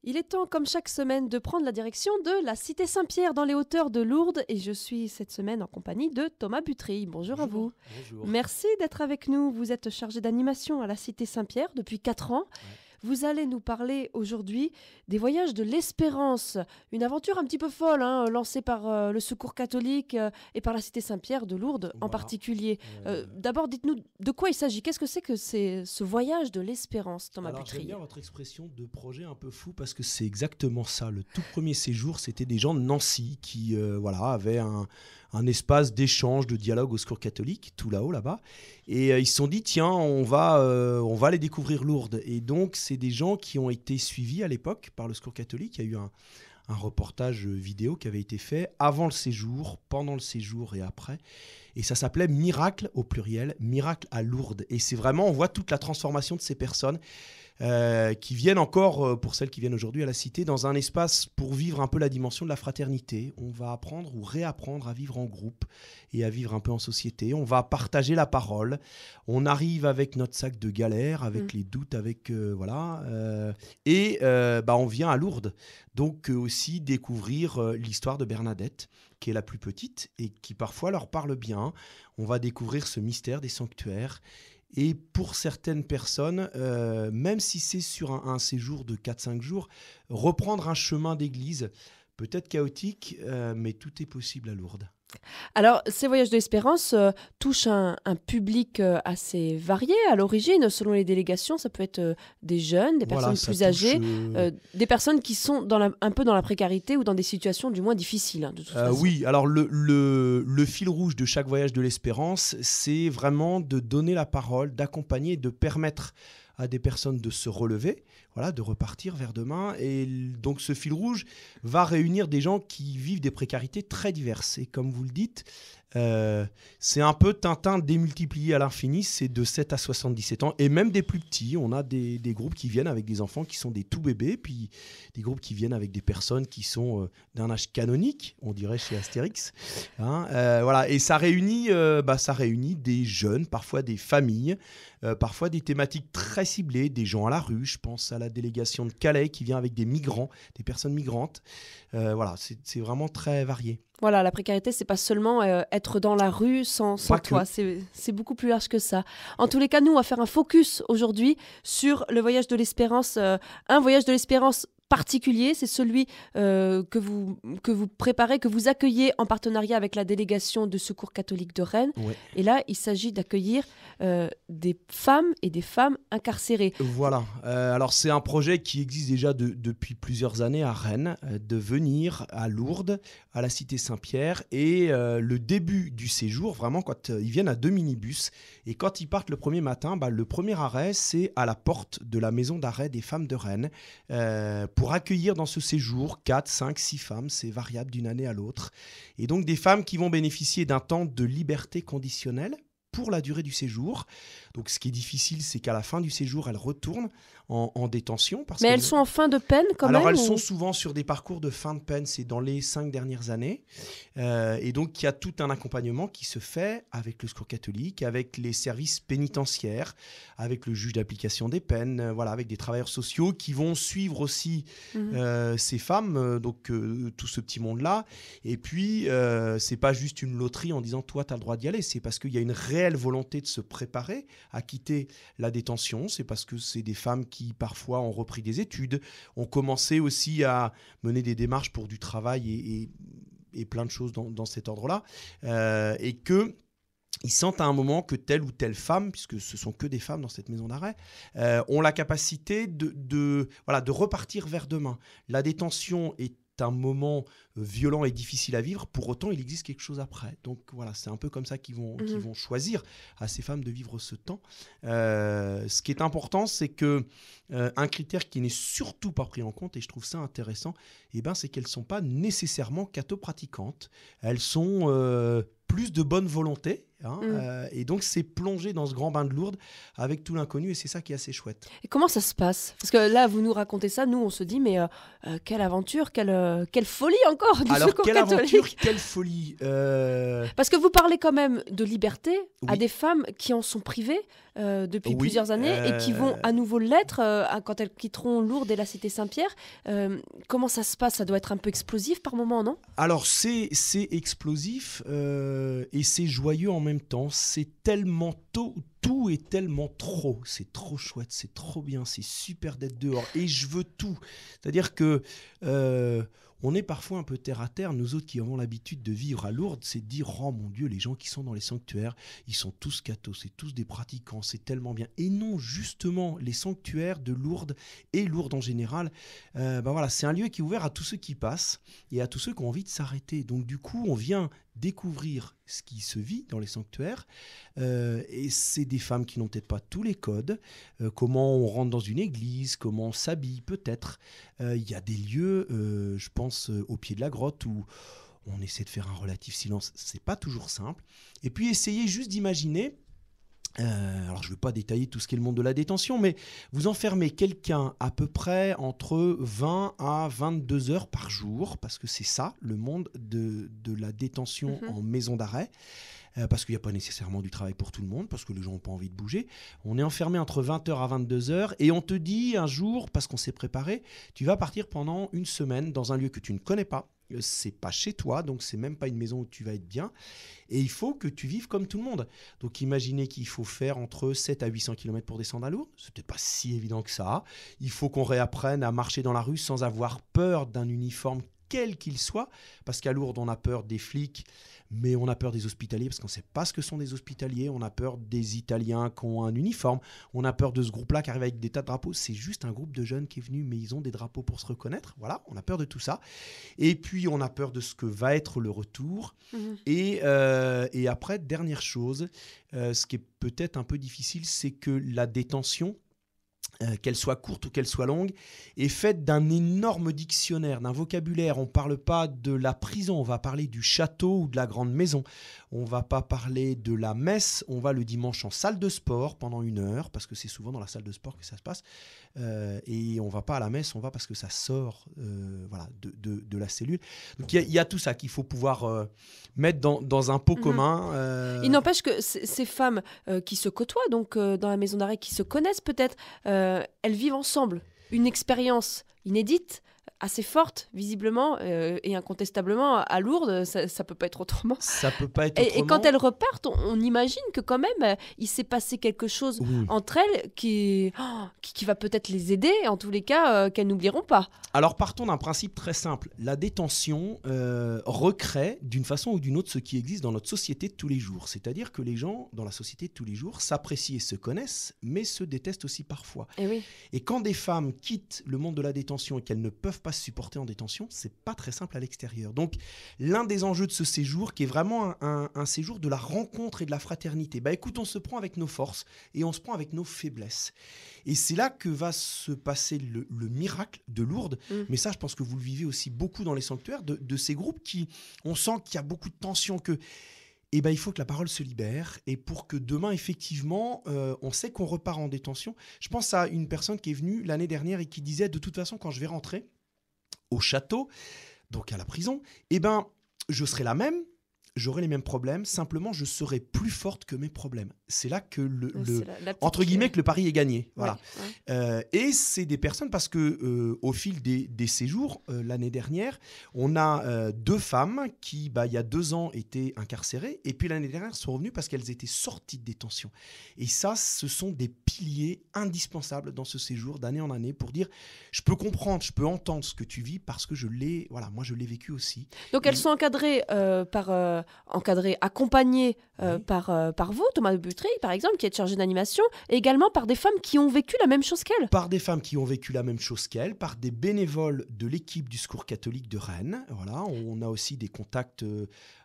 Il est temps, comme chaque semaine, de prendre la direction de la Cité Saint-Pierre dans les hauteurs de Lourdes. Et je suis cette semaine en compagnie de Thomas Butry. Bonjour à vous. Bonjour. Merci d'être avec nous. Vous êtes chargé d'animation à la Cité Saint-Pierre depuis 4 ans. Ouais. Vous allez nous parler aujourd'hui des voyages de l'Espérance. Une aventure un petit peu folle, lancée par le Secours catholique et par la Cité Saint-Pierre de Lourdes en Voilà. particulier. D'abord, dites-nous de quoi il s'agit. Qu'est-ce que c'est ce voyage de l'Espérance, Thomas Alors, Butry? j'aime bien votre expression de projet un peu fou parce que c'est exactement ça. Le tout premier séjour, c'était des gens de Nancy qui avaient un espace d'échange, de dialogue au Secours catholique, tout là-haut, là-bas. Et ils se sont dit, tiens, on va aller découvrir Lourdes. Et donc, c'est des gens qui ont été suivis à l'époque par le Secours catholique. Il y a eu un reportage vidéo qui avait été fait avant le séjour, pendant le séjour et après. Et ça s'appelait Miracle, au pluriel, Miracle à Lourdes. Et c'est vraiment, on voit toute la transformation de ces personnes qui viennent encore, pour celles qui viennent aujourd'hui à la Cité, dans un espace pour vivre un peu la dimension de la fraternité. On va apprendre ou réapprendre à vivre en groupe et à vivre un peu en société. On va partager la parole. On arrive avec notre sac de galère, avec les doutes, avec on vient à Lourdes. Donc aussi découvrir l'histoire de Bernadette, qui est la plus petite et qui parfois leur parle bien. On va découvrir ce mystère des sanctuaires. Et pour certaines personnes, même si c'est sur un séjour de 4-5 jours, reprendre un chemin d'église, peut-être chaotique, mais tout est possible à Lourdes. Alors, ces voyages de l'Espérance touchent un public assez varié à l'origine. Selon les délégations, ça peut être des jeunes, des personnes plus âgées, des personnes qui sont un peu dans la précarité ou dans des situations du moins difficiles, de toute façon. Oui, alors le fil rouge de chaque voyage de l'Espérance, c'est vraiment de donner la parole, d'accompagner, de permettre à des personnes de se relever, de repartir vers demain. Et donc ce fil rouge va réunir des gens qui vivent des précarités très diverses. Et comme vous le dites, c'est un peu Tintin démultiplié à l'infini, c'est de 7 à 77 ans, et même des plus petits. On a des groupes qui viennent avec des enfants qui sont des tout bébés, puis des groupes qui viennent avec des personnes qui sont d'un âge canonique, on dirait chez Astérix. Et ça réunit des jeunes, parfois des familles, parfois des thématiques très ciblées, des gens à la rue. Je pense à la délégation de Calais qui vient avec des migrants, des personnes migrantes. C'est vraiment très varié. Voilà, la précarité, c'est pas seulement être dans la rue sans toit, c'est beaucoup plus large que ça. En tous les cas, nous, on va faire un focus aujourd'hui sur le voyage de l'Espérance, un voyage de l'Espérance particulier, c'est celui que vous préparez, que vous accueillez en partenariat avec la délégation de Secours catholique de Rennes. Ouais. Et là, il s'agit d'accueillir des femmes et des femmes incarcérées. Voilà. Alors, c'est un projet qui existe déjà depuis plusieurs années à Rennes, de venir à Lourdes, à la Cité Saint-Pierre. Et le début du séjour, vraiment, quand ils viennent à 2 minibus, et quand ils partent le premier matin, le premier arrêt, c'est à la porte de la maison d'arrêt des femmes de Rennes, pour accueillir dans ce séjour 4, 5, 6 femmes, c'est variable d'une année à l'autre. Et donc des femmes qui vont bénéficier d'un temps de liberté conditionnelle pour la durée du séjour. Donc ce qui est difficile, c'est qu'à la fin du séjour, elles retournent en détention. Mais elles sont en fin de peine quand même. Alors elles sont souvent sur des parcours de fin de peine, c'est dans les 5 dernières années. Et donc il y a tout un accompagnement qui se fait avec le Secours catholique, avec les services pénitentiaires, avec le juge d'application des peines, avec des travailleurs sociaux qui vont suivre aussi ces femmes, tout ce petit monde-là. Et puis c'est pas juste une loterie en disant toi tu as le droit d'y aller, c'est parce qu'il y a une réelle volonté de se préparer à quitter la détention. C'est parce que c'est des femmes qui parfois ont repris des études, ont commencé aussi à mener des démarches pour du travail et plein de choses dans cet ordre-là, et que ils sentent à un moment que telle ou telle femme, puisque ce sont que des femmes dans cette maison d'arrêt, ont la capacité de repartir vers demain. La détention est un moment violent et difficile à vivre, pour autant il existe quelque chose après. Donc c'est un peu comme ça qu'ils vont choisir à ces femmes de vivre ce temps. Ce qui est important, c'est que un critère qui n'est surtout pas pris en compte, et je trouve ça intéressant, c'est qu'elles ne sont pas nécessairement catho-pratiquantes. Elles sont plus de bonne volonté, Hein, et donc, c'est plonger dans ce grand bain de Lourdes avec tout l'inconnu, et c'est ça qui est assez chouette. Et comment ça se passe? Parce que là, vous nous racontez ça, nous, on se dit, mais quelle aventure, quelle folie encore du Alors, Secours quelle catholique. aventure, quelle folie. Parce que vous parlez quand même de liberté à des femmes qui en sont privées depuis plusieurs années et qui vont à nouveau l'être quand elles quitteront Lourdes et la Cité Saint-Pierre. Comment ça se passe? Ça doit être un peu explosif par moment, non? Alors, c'est explosif et c'est joyeux en même temps. C'est tellement tout est tellement trop. C'est trop chouette, c'est trop bien, c'est super d'être dehors. Et je veux tout. C'est-à-dire que on est parfois un peu terre à terre, nous autres qui avons l'habitude de vivre à Lourdes, c'est de dire « Oh mon Dieu, les gens qui sont dans les sanctuaires, ils sont tous cathos, c'est tous des pratiquants, c'est tellement bien. » Et non, justement, les sanctuaires de Lourdes et Lourdes en général, voilà, c'est un lieu qui est ouvert à tous ceux qui passent et à tous ceux qui ont envie de s'arrêter. Donc du coup, on vient découvrir ce qui se vit dans les sanctuaires et c'est des femmes qui n'ont peut-être pas tous les codes, comment on rentre dans une église, comment on s'habille peut-être. Il y a des lieux, je pense au pied de la grotte où on essaie de faire un relatif silence, c'est pas toujours simple. Et puis essayez juste d'imaginer, alors je ne veux pas détailler tout ce qu'est le monde de la détention, mais vous enfermez quelqu'un à peu près entre 20 à 22 heures par jour, parce que c'est ça le monde de la détention en maison d'arrêt, parce qu'il n'y a pas nécessairement du travail pour tout le monde, parce que les gens n'ont pas envie de bouger. On est enfermé entre 20 heures à 22 heures, et on te dit un jour, parce qu'on s'est préparé, tu vas partir pendant une semaine dans un lieu que tu ne connais pas. C'est pas chez toi, donc c'est même pas une maison où tu vas être bien. Et il faut que tu vives comme tout le monde. Donc imaginez qu'il faut faire entre 7 à 800 km pour descendre à Lourdes. C'est peut-être pas si évident que ça. Il faut qu'on réapprenne à marcher dans la rue sans avoir peur d'un uniforme quel qu'il soit. Parce qu'à Lourdes, on a peur des flics, mais on a peur des hospitaliers parce qu'on ne sait pas ce que sont des hospitaliers. On a peur des Italiens qui ont un uniforme. On a peur de ce groupe-là qui arrive avec des tas de drapeaux. C'est juste un groupe de jeunes qui est venu, mais ils ont des drapeaux pour se reconnaître. Voilà, on a peur de tout ça. Et puis, on a peur de ce que va être le retour. Et après, dernière chose, ce qui est peut-être un peu difficile, c'est que la détention, qu'elle soit courte ou qu'elle soit longue, est faite d'un énorme dictionnaire, d'un vocabulaire. On ne parle pas de la prison, on va parler du château ou de la grande maison. On ne va pas parler de la messe, on va le dimanche en salle de sport pendant 1 heure, parce que c'est souvent dans la salle de sport que ça se passe. Et on ne va pas à la messe, on va parce que ça sort voilà, de la cellule. Donc il y a tout ça qu'il faut pouvoir mettre dans un pot commun. Il n'empêche que ces femmes qui se côtoient donc dans la maison d'arrêt, qui se connaissent peut-être, elles vivent ensemble une expérience inédite, assez forte, visiblement et incontestablement à Lourdes. Ça peut pas être autrement. Ça peut pas être autrement. Et quand elles repartent, on imagine que quand même, il s'est passé quelque chose entre elles qui va peut-être les aider, en tous les cas, qu'elles n'oublieront pas. Alors partons d'un principe très simple. La détention recrée d'une façon ou d'une autre ce qui existe dans notre société de tous les jours. C'est-à-dire que les gens dans la société de tous les jours s'apprécient et se connaissent, mais se détestent aussi parfois. Et quand des femmes quittent le monde de la détention et qu'elles ne peuvent pas se supporter en détention, c'est pas très simple à l'extérieur. Donc l'un des enjeux de ce séjour, qui est vraiment un séjour de la rencontre et de la fraternité, écoute, on se prend avec nos forces et on se prend avec nos faiblesses. Et c'est là que va se passer le miracle de Lourdes. Mais ça, je pense que vous le vivez aussi beaucoup dans les sanctuaires, de ces groupes qui, on sent qu'il y a beaucoup de tension, que il faut que la parole se libère. Et pour que demain, effectivement, on sait qu'on repart en détention. Je pense à une personne qui est venue l'année dernière et qui disait, de toute façon, quand je vais rentrer au château, donc à la prison, je serai la même, j'aurai les mêmes problèmes, simplement je serai plus forte que mes problèmes. C'est là que entre guillemets, que le pari est gagné. Voilà. Et c'est des personnes, parce que au fil des séjours, l'année dernière, on a 2 femmes qui, il y a 2 ans, étaient incarcérées, et puis l'année dernière, sont revenues parce qu'elles étaient sorties de détention. Et ça, ce sont des piliers indispensables dans ce séjour, d'année en année, pour dire, je peux comprendre, je peux entendre ce que tu vis, parce que je l'ai vécu aussi. Donc elles sont encadrées accompagnées par vous, Thomas de Butry, par exemple, qui est chargé d'animation, et également par des femmes qui ont vécu la même chose qu'elles. Par des femmes qui ont vécu la même chose qu'elles, par des bénévoles de l'équipe du Secours catholique de Rennes. Voilà, on a aussi des contacts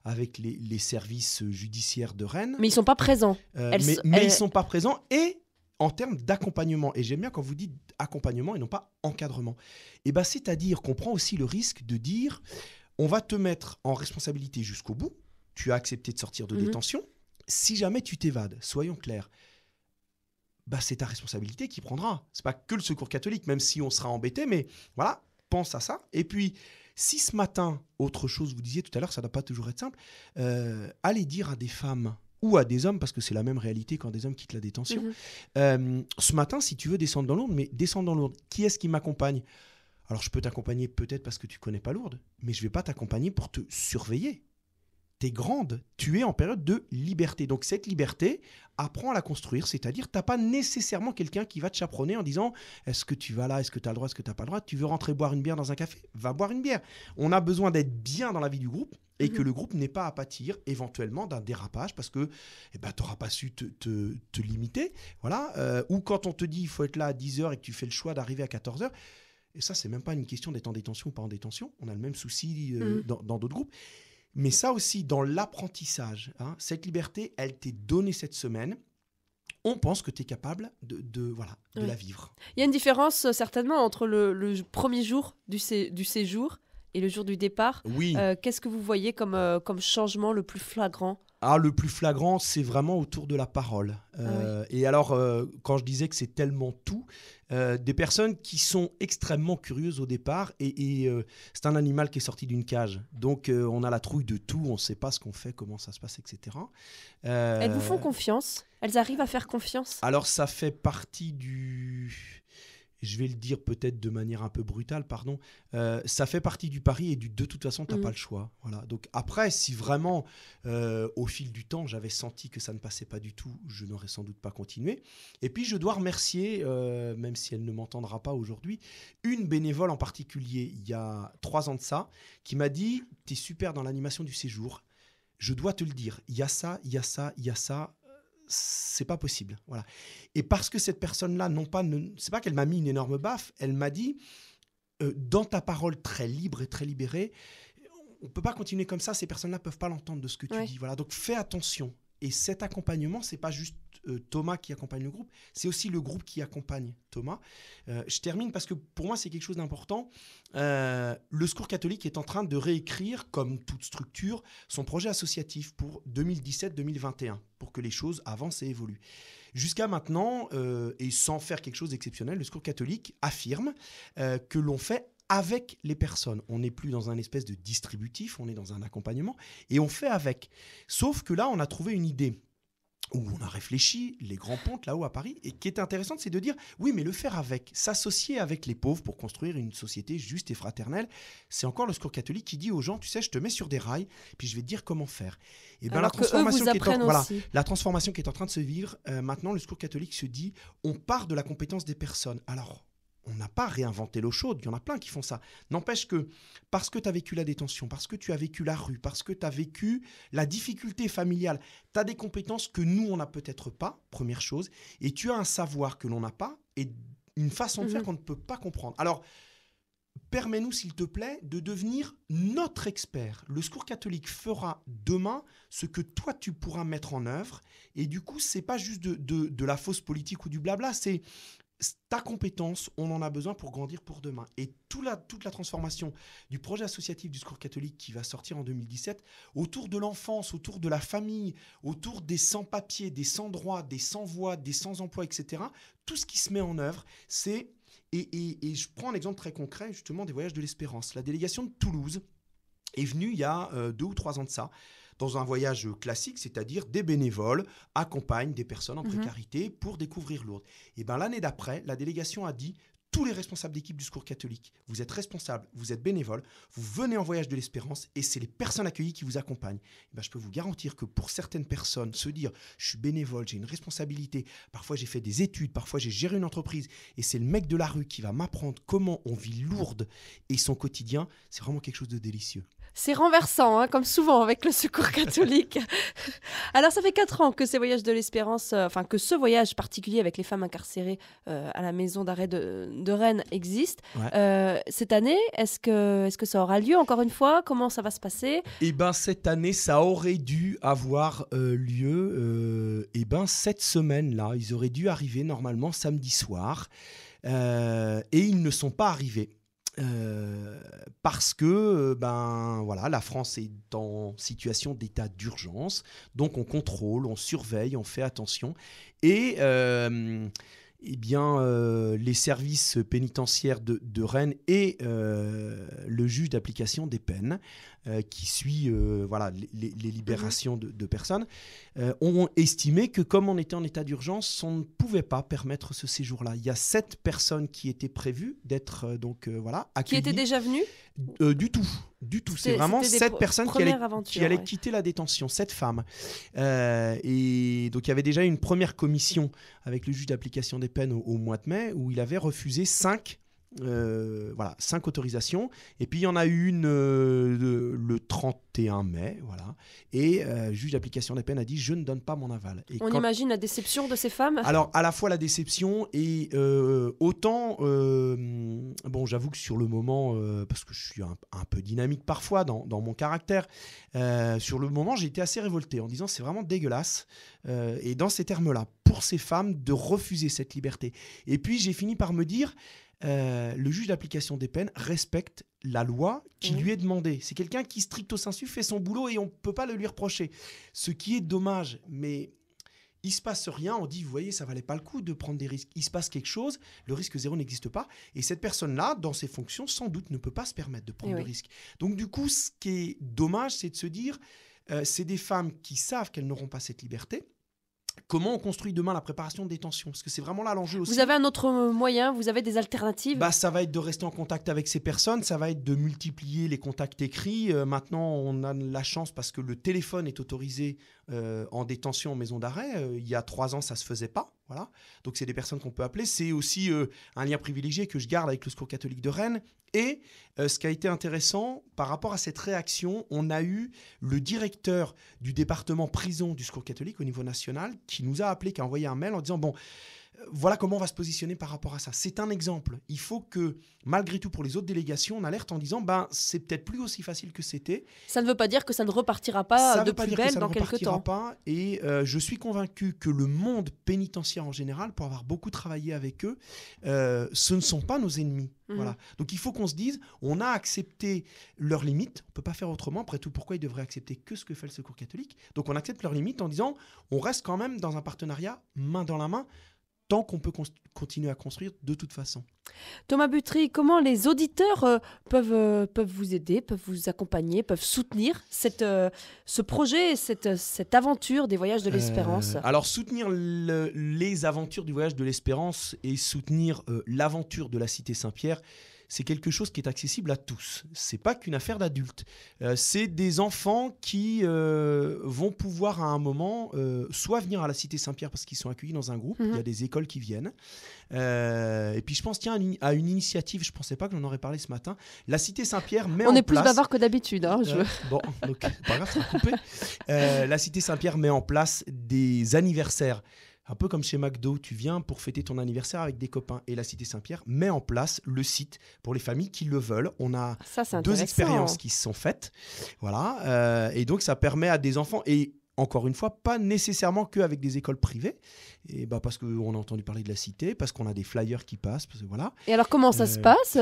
avec les services judiciaires de Rennes. Mais ils ne sont pas présents. Mais ils ne sont pas présents, et en termes d'accompagnement, et j'aime bien quand vous dites accompagnement et non pas encadrement, c'est-à-dire qu'on prend aussi le risque de dire, on va te mettre en responsabilité jusqu'au bout, tu as accepté de sortir de détention, si jamais tu t'évades, soyons clairs, c'est ta responsabilité qui prendra. C'est pas que le Secours catholique, même si on sera embêté, mais voilà, pense à ça. Et puis, si ce matin, autre chose, vous disiez tout à l'heure, ça ne doit pas toujours être simple, allez dire à des femmes ou à des hommes, parce que c'est la même réalité quand des hommes quittent la détention. Ce matin, si tu veux descendre dans Lourdes, mais descendre dans Lourdes, qui est-ce qui m'accompagne ? Alors, je peux t'accompagner peut-être parce que tu ne connais pas Lourdes, mais je ne vais pas t'accompagner pour te surveiller. Tu es grande, tu es en période de liberté. Donc cette liberté, apprends à la construire, c'est-à-dire tu n'as pas nécessairement quelqu'un qui va te chaperonner en disant « Est-ce que tu vas là ? Est-ce que tu as le droit ? Est-ce que tu n'as pas le droit ? Tu veux rentrer boire une bière dans un café ? Va boire une bière. » On a besoin d'être bien dans la vie du groupe et que le groupe n'ait pas à pâtir éventuellement d'un dérapage parce que tu n'auras pas su te limiter. Voilà. Ou quand on te dit « Il faut être là à 10h » et que tu fais le choix d'arriver à 14h. Et ça, c'est même pas une question d'être en détention ou pas en détention. On a le même souci dans d'autres groupes. Mais ça aussi, dans l'apprentissage, cette liberté, elle t'est donnée cette semaine. On pense que tu es capable de la vivre. Il y a une différence certainement entre le premier jour du séjour et le jour du départ. Oui. Qu'est-ce que vous voyez comme changement le plus flagrant ? Le plus flagrant, c'est vraiment autour de la parole. Et alors, quand je disais que c'est tellement tout, des personnes qui sont extrêmement curieuses au départ, et c'est un animal qui est sorti d'une cage. Donc, on a la trouille de tout, on ne sait pas ce qu'on fait, comment ça se passe, etc. Elles vous font confiance ? Elles arrivent à faire confiance ? Alors, ça fait partie du... Je vais le dire peut-être de manière un peu brutale, pardon. Ça fait partie du pari et de toute façon, tu n'as pas le choix. Voilà. Donc après, si vraiment, au fil du temps, j'avais senti que ça ne passait pas du tout, je n'aurais sans doute pas continué. Et puis, je dois remercier, même si elle ne m'entendra pas aujourd'hui, une bénévole en particulier, il y a 3 ans de ça, qui m'a dit « Tu es super dans l'animation du séjour. Je dois te le dire, il y a ça, il y a ça, il y a ça. » C'est pas possible, voilà. Et parce que cette personne-là, c'est pas qu'elle m'a mis une énorme baffe, elle m'a dit, dans ta parole très libre et très libérée, on peut pas continuer comme ça, ces personnes-là peuvent pas l'entendre de ce que tu dis, voilà. Donc fais attention. Et cet accompagnement, c'est pas juste Thomas qui accompagne le groupe, c'est aussi le groupe qui accompagne Thomas. Je termine parce que pour moi, c'est quelque chose d'important. Le Secours catholique est en train de réécrire, comme toute structure, son projet associatif pour 2017-2021, pour que les choses avancent et évoluent. Jusqu'à maintenant, et sans faire quelque chose d'exceptionnel, le Secours catholique affirme que l'on fait avec les personnes. On n'est plus dans un espèce de distributif, on est dans un accompagnement et on fait avec. Sauf que là, on a trouvé une idée où on a réfléchi, les grands pontes là-haut à Paris, et qui est intéressante, c'est de dire, oui, mais le faire avec, s'associer avec les pauvres pour construire une société juste et fraternelle, c'est encore le Secours catholique qui dit aux gens, tu sais, je te mets sur des rails, puis je vais te dire comment faire. Et ben, la transformation qui est en train de se vivre, maintenant, le Secours catholique se dit, on part de la compétence des personnes. Alors, on n'a pas réinventé l'eau chaude, il y en a plein qui font ça. N'empêche que, parce que tu as vécu la détention, parce que tu as vécu la rue, parce que tu as vécu la difficulté familiale, tu as des compétences que nous, on n'a peut-être pas, première chose, et tu as un savoir que l'on n'a pas, et une façon de faire qu'on ne peut pas comprendre. Alors, permets-nous, s'il te plaît, de devenir notre expert. Le Secours catholique fera demain ce que toi, tu pourras mettre en œuvre, et du coup, c'est pas juste de la fausse politique ou du blabla, c'est ta compétence, on en a besoin pour grandir pour demain. Et toute la transformation du projet associatif du Secours catholique qui va sortir en 2017, autour de l'enfance, autour de la famille, autour des sans-papiers, des sans-droits, des sans-voix, des sans-emploi, etc., tout ce qui se met en œuvre, c'est... Et je prends un exemple très concret, justement, des Voyages de l'Espérance. La délégation de Toulouse est venue il y a 2 ou 3 ans de ça, dans un voyage classique, c'est-à-dire des bénévoles accompagnent des personnes en précarité pour découvrir Lourdes. Et bien l'année d'après, la délégation a dit, tous les responsables d'équipe du Secours catholique, vous êtes responsables, vous êtes bénévoles, vous venez en voyage de l'espérance et c'est les personnes accueillies qui vous accompagnent. Et ben, je peux vous garantir que pour certaines personnes, se dire, je suis bénévole, j'ai une responsabilité, parfois j'ai fait des études, parfois j'ai géré une entreprise et c'est le mec de la rue qui va m'apprendre comment on vit Lourdes et son quotidien, c'est vraiment quelque chose de délicieux. C'est renversant, hein, comme souvent avec le Secours catholique. Alors, ça fait 4 ans que ces voyages de l'espérance, que ce voyage particulier avec les femmes incarcérées à la maison d'arrêt de Rennes existe. Ouais. Cette année, est-ce que ça aura lieu encore une fois ? Comment ça va se passer ? Eh bien, cette année, ça aurait dû avoir lieu. Cette semaine-là, ils auraient dû arriver normalement samedi soir. Et ils ne sont pas arrivés. Parce que voilà, la France est en situation d'état d'urgence, donc on contrôle, on surveille, on fait attention. Et les services pénitentiaires de Rennes et le juge d'application des peines qui suit les libérations de personnes ont estimé que comme on était en état d'urgence, on ne pouvait pas permettre ce séjour-là. Il y a 7 personnes qui étaient prévues d'être accueillies. Qui étaient déjà venues Du tout. C'est vraiment 7 personnes qui allaient quitter la détention, 7 femmes. Et donc il y avait déjà une première commission avec le juge d'application des peines au mois de mai où il avait refusé 5 autorisations. Et puis il y en a eu une le 31 mai. Voilà. Et le juge d'application des peines a dit « je ne donne pas mon aval ». On imagine la déception de ces femmes. Alors à la fois la déception et autant, j'avoue que sur le moment, parce que je suis un peu dynamique parfois dans mon caractère, sur le moment j'ai été assez révolté en disant c'est vraiment dégueulasse, et dans ces termes-là, pour ces femmes de refuser cette liberté. Et puis j'ai fini par me dire le juge d'application des peines respecte la loi qui lui est demandée. C'est quelqu'un qui, stricto sensu, fait son boulot et on ne peut pas le lui reprocher. Ce qui est dommage, mais il ne se passe rien. On dit, vous voyez, ça ne valait pas le coup de prendre des risques. Il se passe quelque chose, le risque zéro n'existe pas. Et cette personne-là, dans ses fonctions, sans doute ne peut pas se permettre de prendre des risques. Donc du coup, ce qui est dommage, c'est de se dire, c'est des femmes qui savent qu'elles n'auront pas cette liberté. Comment on construit demain la préparation de détention? Parce que c'est vraiment là l'enjeu aussi. Vous avez un autre moyen? Vous avez des alternatives? Ça va être de rester en contact avec ces personnes, ça va être de multiplier les contacts écrits. Maintenant, on a la chance parce que le téléphone est autorisé en détention en maison d'arrêt. Il y a 3 ans, ça ne se faisait pas. Voilà. Donc, c'est des personnes qu'on peut appeler. C'est aussi un lien privilégié que je garde avec le Secours catholique de Rennes. Et ce qui a été intéressant, par rapport à cette réaction, on a eu le directeur du département prison du Secours catholique au niveau national qui nous a appelé, qui a envoyé un mail en disant voilà comment on va se positionner par rapport à ça. C'est un exemple. Il faut que, malgré tout, pour les autres délégations, on alerte en disant c'est peut-être plus aussi facile que c'était. Ça ne veut pas dire que ça ne repartira pas de plus belle dans quelques temps. Et je suis convaincu que le monde pénitentiaire en général, pour avoir beaucoup travaillé avec eux, ce ne sont pas nos ennemis. Voilà. Donc il faut qu'on se dise, on a accepté leurs limites, on ne peut pas faire autrement. Après tout, pourquoi ils devraient accepter que ce que fait le Secours catholique? Donc on accepte leurs limites en disant, on reste quand même dans un partenariat main dans la main, tant qu'on peut continuer à construire de toute façon. Thomas Butry, comment les auditeurs peuvent vous aider, peuvent vous accompagner, peuvent soutenir ce projet, cette aventure des Voyages de l'Espérance? Alors soutenir les aventures du Voyage de l'Espérance et soutenir l'aventure de la Cité Saint-Pierre, c'est quelque chose qui est accessible à tous. C'est pas qu'une affaire d'adultes. C'est des enfants qui vont pouvoir à un moment soit venir à la Cité Saint-Pierre parce qu'ils sont accueillis dans un groupe, il y a des écoles qui viennent. Et puis je pense à une initiative, je pensais pas que j'en aurais parlé ce matin. La Cité Saint-Pierre met en place... On est plus bavard que d'habitude. Bon, donc c'est pas grave, ça va couper. La Cité Saint-Pierre met en place des anniversaires. Un peu comme chez McDo, tu viens pour fêter ton anniversaire avec des copains. Et la Cité Saint-Pierre met en place le site pour les familles qui le veulent. On a 2 expériences qui se sont faites. Voilà. Et donc, ça permet à des enfants... Et encore une fois, pas nécessairement qu'avec des écoles privées, et parce qu'on a entendu parler de la Cité, parce qu'on a des flyers qui passent, parce que voilà. Et alors comment ça se passe?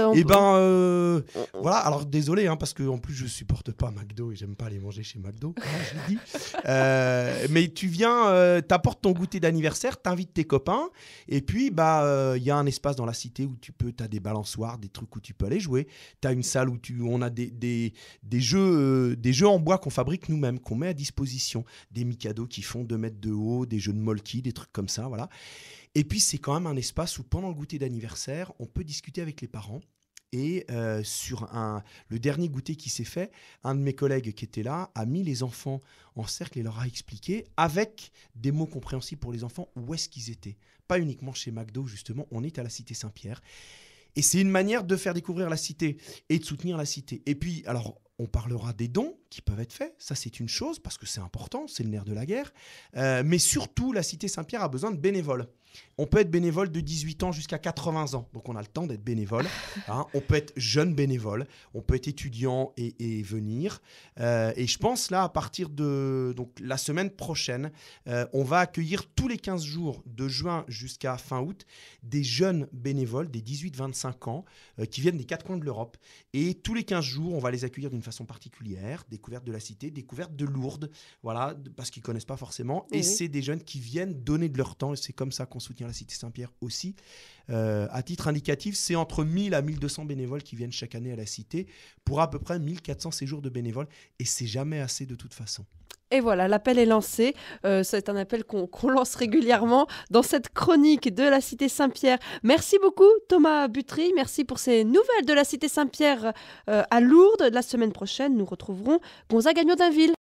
Voilà, alors désolé, parce qu'en plus je supporte pas McDo et j'aime pas aller manger chez McDo, je l'ai dit. Mais tu viens, t'apportes ton goûter d'anniversaire, t'invites tes copains, et puis y a un espace dans la Cité où t'as des balançoires, des trucs où tu peux aller jouer, t'as une salle où on a des jeux en bois qu'on fabrique nous-mêmes, qu'on met à disposition, des Mikado qui font 2 mètres de haut, des jeux de Molki, des trucs comme ça, voilà. Et puis, c'est quand même un espace où, pendant le goûter d'anniversaire, on peut discuter avec les parents. Et sur le dernier goûter qui s'est fait, un de mes collègues qui était là a mis les enfants en cercle et leur a expliqué, avec des mots compréhensibles pour les enfants, où est-ce qu'ils étaient. Pas uniquement chez McDo, justement, on est à la Cité Saint-Pierre. Et c'est une manière de faire découvrir la Cité et de soutenir la Cité. Et puis, alors... on parlera des dons, qui peuvent être faits. Ça, c'est une chose, parce que c'est important, c'est le nerf de la guerre. Mais surtout, la Cité Saint-Pierre a besoin de bénévoles. On peut être bénévole de 18 ans jusqu'à 80 ans. Donc, on a le temps d'être bénévole. On peut être jeune bénévole. On peut être étudiant et venir. Et je pense, là, à partir de la semaine prochaine, on va accueillir tous les 15 jours de juin jusqu'à fin août des jeunes bénévoles, des 18-25 ans, qui viennent des 4 coins de l'Europe. Et tous les 15 jours, on va les accueillir d'une façon particulière. Découverte de la cité, découverte de Lourdes, voilà, parce qu'ils ne connaissent pas forcément. Et c'est des jeunes qui viennent donner de leur temps. Et c'est comme ça qu'on soutient la Cité Saint-Pierre aussi. À titre indicatif, c'est entre 1000 à 1200 bénévoles qui viennent chaque année à la Cité pour à peu près 1400 séjours de bénévoles. Et c'est jamais assez de toute façon. Et voilà, l'appel est lancé. C'est un appel qu'on lance régulièrement dans cette chronique de la Cité Saint-Pierre. Merci beaucoup Thomas Butry. Merci pour ces nouvelles de la Cité Saint-Pierre à Lourdes. La semaine prochaine, nous retrouverons Gonzague Agneau d'Inville.